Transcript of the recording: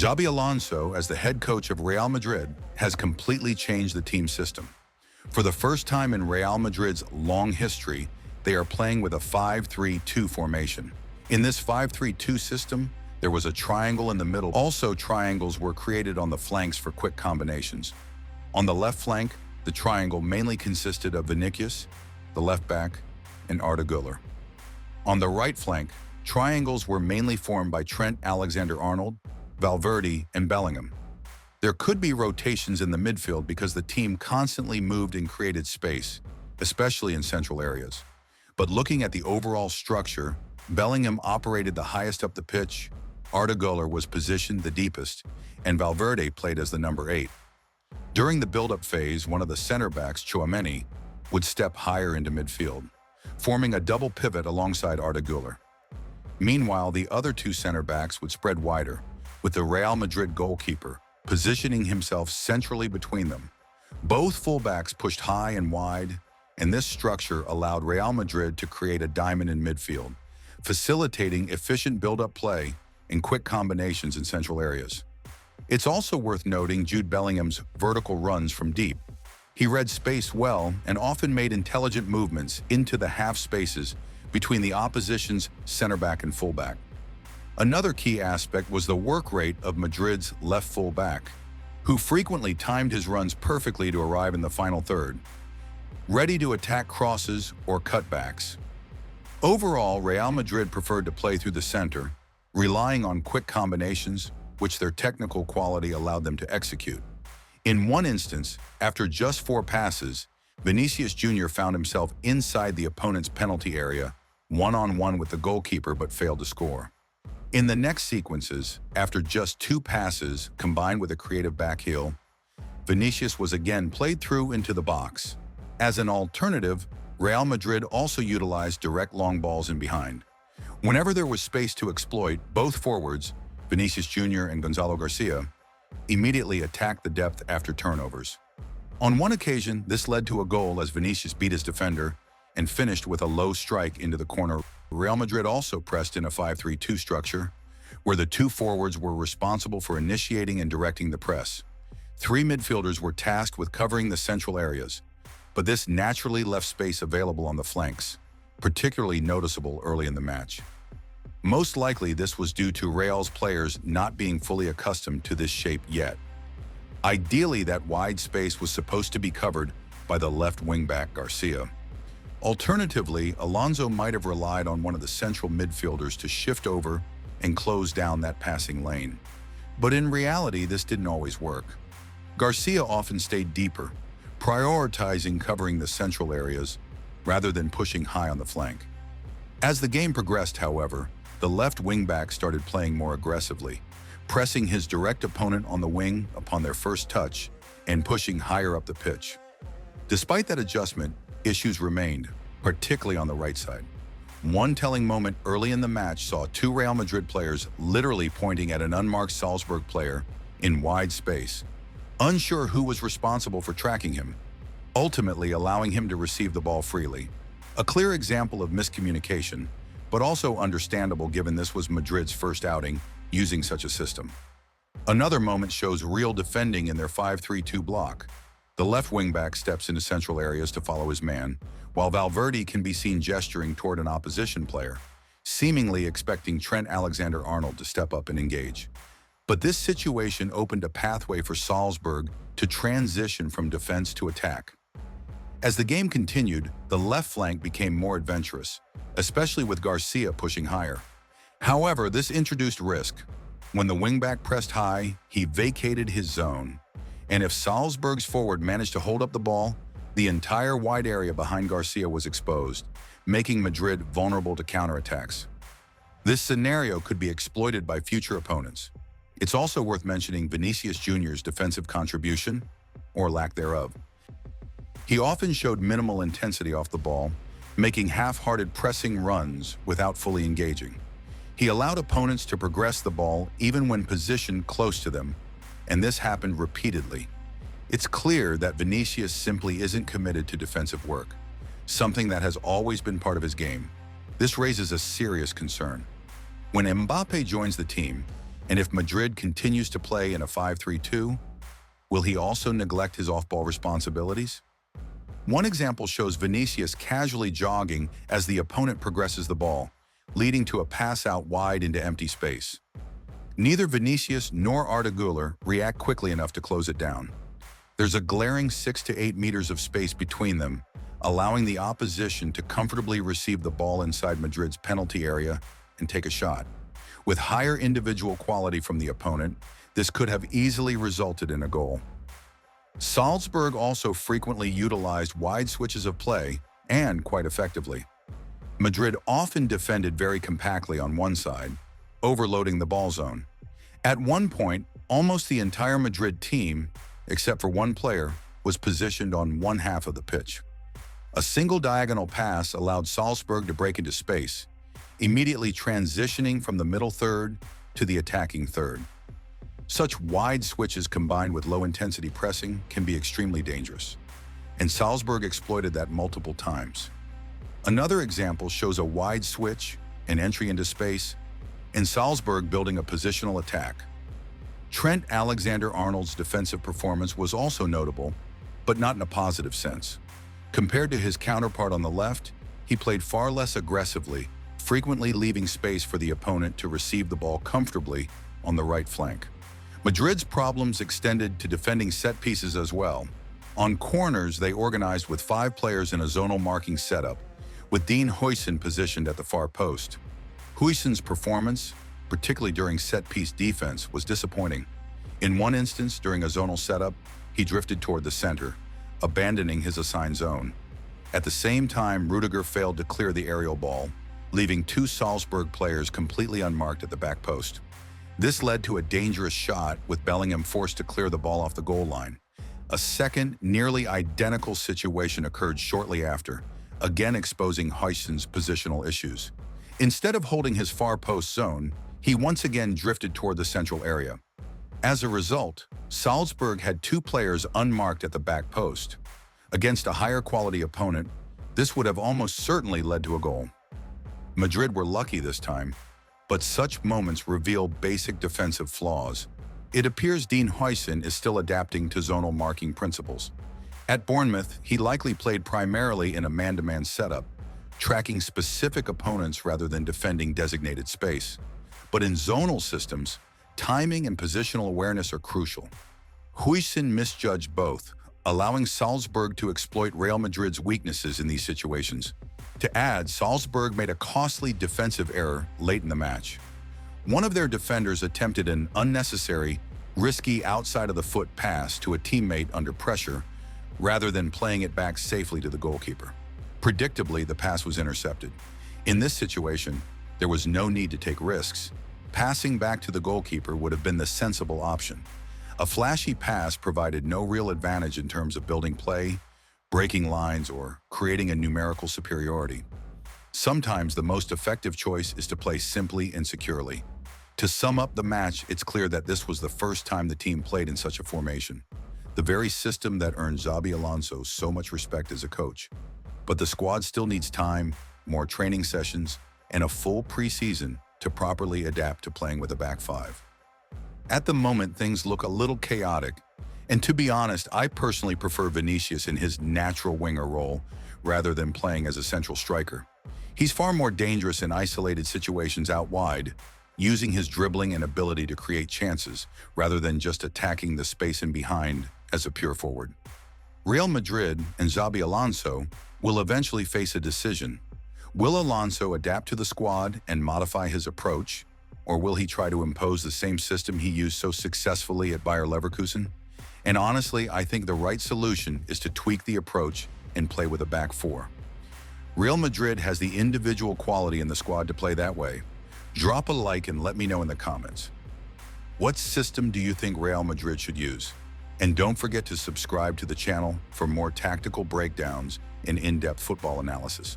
Xabi Alonso, as the head coach of Real Madrid, has completely changed the team system. For the first time in Real Madrid's long history, they are playing with a 5-3-2 formation. In this 5-3-2 system, there was a triangle in the middle. Also, triangles were created on the flanks for quick combinations. On the left flank, the triangle mainly consisted of Vinicius, the left back, and Arda Güler. On the right flank, triangles were mainly formed by Trent Alexander-Arnold, Valverde, and Bellingham. There could be rotations in the midfield because the team constantly moved and created space, especially in central areas. But looking at the overall structure, Bellingham operated the highest up the pitch, Arda Güler was positioned the deepest, and Valverde played as the number 8. During the build-up phase, one of the center backs, Tchouaméni, would step higher into midfield, forming a double pivot alongside Arda Güler. Meanwhile, the other two center backs would spread wider, with the Real Madrid goalkeeper positioning himself centrally between them. Both fullbacks pushed high and wide, and this structure allowed Real Madrid to create a diamond in midfield, facilitating efficient build-up play and quick combinations in central areas. It's also worth noting Jude Bellingham's vertical runs from deep. He read space well and often made intelligent movements into the half spaces between the opposition's center back and fullback. Another key aspect was the work rate of Madrid's left full-back, who frequently timed his runs perfectly to arrive in the final third, ready to attack crosses or cutbacks. Overall, Real Madrid preferred to play through the center, relying on quick combinations, which their technical quality allowed them to execute. In one instance, after just 4 passes, Vinicius Junior found himself inside the opponent's penalty area, one-on-one with the goalkeeper, but failed to score. In the next sequences, after just 2 passes combined with a creative backheel, Vinicius was again played through into the box. As an alternative, Real Madrid also utilized direct long balls in behind. Whenever there was space to exploit, both forwards, Vinicius Junior and Gonzalo Garcia, immediately attacked the depth after turnovers. On one occasion, this led to a goal as Vinicius beat his defender and finished with a low strike into the corner. Real Madrid also pressed in a 5-3-2 structure, where the 2 forwards were responsible for initiating and directing the press. 3 midfielders were tasked with covering the central areas, but this naturally left space available on the flanks, particularly noticeable early in the match. Most likely this was due to Real's players not being fully accustomed to this shape yet. Ideally, that wide space was supposed to be covered by the left wing-back Garcia. Alternatively, Alonso might have relied on one of the central midfielders to shift over and close down that passing lane. But in reality, this didn't always work. Garcia often stayed deeper, prioritizing covering the central areas rather than pushing high on the flank. As the game progressed, however, the left wing-back started playing more aggressively, pressing his direct opponent on the wing upon their first touch and pushing higher up the pitch. Despite that adjustment, issues remained, particularly on the right side. One telling moment early in the match saw 2 Real Madrid players literally pointing at an unmarked Salzburg player in wide space, unsure who was responsible for tracking him, ultimately allowing him to receive the ball freely. A clear example of miscommunication, but also understandable given this was Madrid's first outing using such a system. Another moment shows real defending in their 5-3-2 block. The left wing-back steps into central areas to follow his man, while Valverde can be seen gesturing toward an opposition player, seemingly expecting Trent Alexander-Arnold to step up and engage. But this situation opened a pathway for Salzburg to transition from defense to attack. As the game continued, the left flank became more adventurous, especially with Garcia pushing higher. However, this introduced risk. When the wing-back pressed high, he vacated his zone. And if Salzburg's forward managed to hold up the ball, the entire wide area behind Garcia was exposed, making Madrid vulnerable to counterattacks. This scenario could be exploited by future opponents. It's also worth mentioning Vinicius Junior's defensive contribution, or lack thereof. He often showed minimal intensity off the ball, making half-hearted pressing runs without fully engaging. He allowed opponents to progress the ball even when positioned close to them, and this happened repeatedly. It's clear that Vinicius simply isn't committed to defensive work, something that has always been part of his game. This raises a serious concern. When Mbappe joins the team, And if Madrid continues to play in a 5-3-2, will he also neglect his off-ball responsibilities? One example shows Vinicius casually jogging as the opponent progresses the ball, leading to a pass out wide into empty space. Neither Vinicius nor Arda Güler react quickly enough to close it down. There's a glaring 6 to 8 meters of space between them, allowing the opposition to comfortably receive the ball inside Madrid's penalty area and take a shot. With higher individual quality from the opponent, this could have easily resulted in a goal. Salzburg also frequently utilized wide switches of play, and quite effectively. Madrid often defended very compactly on one side, overloading the ball zone. At one point, almost the entire Madrid team, except for one player, was positioned on one half of the pitch. A single diagonal pass allowed Salzburg to break into space, immediately transitioning from the middle third to the attacking third. Such wide switches combined with low-intensity pressing can be extremely dangerous, and Salzburg exploited that multiple times. Another example shows a wide switch, an entry into space, and Salzburg building a positional attack. Trent Alexander-Arnold's defensive performance was also notable, but not in a positive sense. Compared to his counterpart on the left, he played far less aggressively, frequently leaving space for the opponent to receive the ball comfortably on the right flank. Madrid's problems extended to defending set pieces as well. On corners, they organized with 5 players in a zonal marking setup, with Dean Huijsen positioned at the far post. Huijsen's performance, particularly during set-piece defense, was disappointing. In one instance, during a zonal setup, he drifted toward the center, abandoning his assigned zone. At the same time, Rudiger failed to clear the aerial ball, leaving 2 Salzburg players completely unmarked at the back post. This led to a dangerous shot, with Bellingham forced to clear the ball off the goal line. A second, nearly identical situation occurred shortly after, again exposing Huijsen's positional issues. Instead of holding his far post zone, he once again drifted toward the central area. As a result, Salzburg had 2 players unmarked at the back post. Against a higher quality opponent, this would have almost certainly led to a goal. Madrid were lucky this time, but such moments reveal basic defensive flaws. It appears Dean Huijsen is still adapting to zonal marking principles. At Bournemouth, he likely played primarily in a man-to-man setup, tracking specific opponents rather than defending designated space. But in zonal systems, timing and positional awareness are crucial. Huijsen misjudged both, allowing Salzburg to exploit Real Madrid's weaknesses in these situations. To add, Salzburg made a costly defensive error late in the match. One of their defenders attempted an unnecessary, risky outside-of-the-foot pass to a teammate under pressure, rather than playing it back safely to the goalkeeper. Predictably, the pass was intercepted. In this situation, there was no need to take risks. Passing back to the goalkeeper would have been the sensible option. A flashy pass provided no real advantage in terms of building play, breaking lines, or creating a numerical superiority. Sometimes the most effective choice is to play simply and securely. To sum up the match, it's clear that this was the first time the team played in such a formation, the very system that earned Xabi Alonso so much respect as a coach. But the squad still needs time, more training sessions, and a full preseason to properly adapt to playing with a back 5. At the moment, things look a little chaotic, and to be honest, I personally prefer Vinicius in his natural winger role rather than playing as a central striker. He's far more dangerous in isolated situations out wide, using his dribbling and ability to create chances rather than just attacking the space in behind as a pure forward. Real Madrid and Xabi Alonso will eventually face a decision. Will Alonso adapt to the squad and modify his approach, or will he try to impose the same system he used so successfully at Bayer Leverkusen? And honestly, I think the right solution is to tweak the approach and play with a back 4. Real Madrid has the individual quality in the squad to play that way. Drop a like and let me know in the comments. What system do you think Real Madrid should use? And don't forget to subscribe to the channel for more tactical breakdowns and in-depth football analysis.